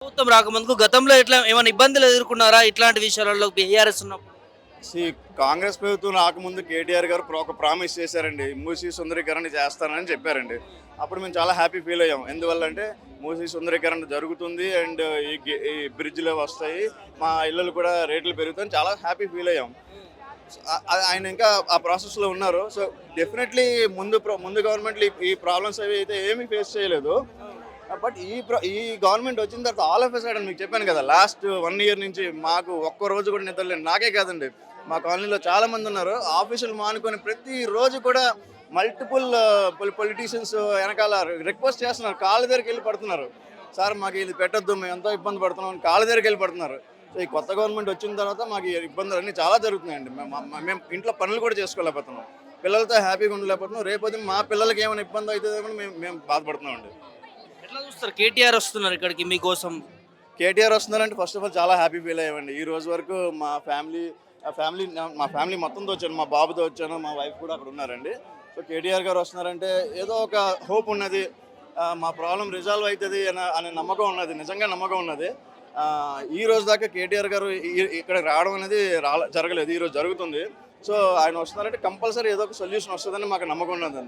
ప్రభుత్వం రాకముందుకు గతంలో ఎట్లా ఏమైనా ఇబ్బందులు ఎదుర్కొన్నారా ఇట్లాంటి విషయాలలో బీఆర్ఎస్ ఉన్నప్పుడు? సి కాంగ్రెస్ ప్రభుత్వం రాకముందు కేటీఆర్ గారు ఒక ప్రామిస్ చేశారండి. మూసీ సుందరీకరణ చేస్తానని చెప్పారండి. అప్పుడు మేము చాలా హ్యాపీ ఫీల్ అయ్యాం. ఎందువల్ల అంటే మూసీ సుందరీకరణ జరుగుతుంది అండ్ ఈ బ్రిడ్జ్లు వస్తాయి, మా ఇళ్ళలు కూడా రేట్లు పెరుగుతాయని చాలా హ్యాపీ ఫీల్ అయ్యాం. ఆయన ఇంకా ఆ ప్రాసెస్లో ఉన్నారు. సో డెఫినెట్లీ ముందు గవర్నమెంట్లు ఈ ప్రాబ్లమ్స్ అవి అయితే ఏమీ ఫేస్ చేయలేదు. బట్ ఈ గవర్నమెంట్ వచ్చిన తర్వాత ఆల్ ఆఫ్ ఎ సడన్ మీకు చెప్పాను కదా, లాస్ట్ 1 ఇయర్ నుంచి మాకు ఒక్క రోజు కూడా నిద్రలేదు. నాకే కాదండి, మా కాలనీలో చాలా మంది ఉన్నారు. ఆఫీసులు మానుకొని ప్రతిరోజు కూడా మల్టిపుల్ పొలిటీషియన్స్ వెనకాల రిక్వెస్ట్ చేస్తున్నారు, కాళ్ళ దగ్గరికి వెళ్ళి పడుతున్నారు. సార్ మాకు ఇది పెట్టొద్దు, మేము ఎంతో ఇబ్బంది పడుతున్నాం అని కాళ్ళ దగ్గరికి వెళ్ళి పడుతున్నారు. సో ఈ కొత్త గవర్నమెంట్ వచ్చిన తర్వాత మాకు ఈ ఇబ్బందులు అన్నీ చాలా జరుగుతున్నాయండి. మేము ఇంట్లో పనులు కూడా చేసుకోలేకపోతున్నాం, పిల్లలతో హ్యాపీగా ఉండలేకపోతున్నాం. రేపొద్దు మా పిల్లలకి ఏమైనా ఇబ్బంది అవుతుందేమో మేము బాధపడుతున్నాం అండి. ఎట్లా చూస్తారు కేటీఆర్ వస్తున్నారు ఇక్కడికి మీకోసం? కేటీఆర్ వస్తున్నారంటే ఫస్ట్ ఆఫ్ ఆల్ చాలా హ్యాపీ ఫీల్ అయ్యామండి. ఈ రోజు వరకు మా ఫ్యామిలీ మొత్తంతో వచ్చాను, మా బాబుతో వచ్చాను, మా వైఫ్ కూడా అక్కడ ఉన్నారండి. సో కేటీఆర్ గారు వస్తున్నారంటే ఏదో ఒక హోప్ ఉన్నది, మా ప్రాబ్లం రిజాల్వ్ అవుతుంది అనే నమ్మకం ఉన్నది, నిజంగా నమ్మకం ఉన్నది. ఈ రోజు దాకా కేటీఆర్ గారు ఇక్కడికి రావడం అనేది జరగలేదు, ఈరోజు జరుగుతుంది. సో ఆయన వస్తున్నారంటే కంపల్సరీ ఏదో ఒక సొల్యూషన్ వస్తుందని మాకు నమ్మకం ఉన్నదండి.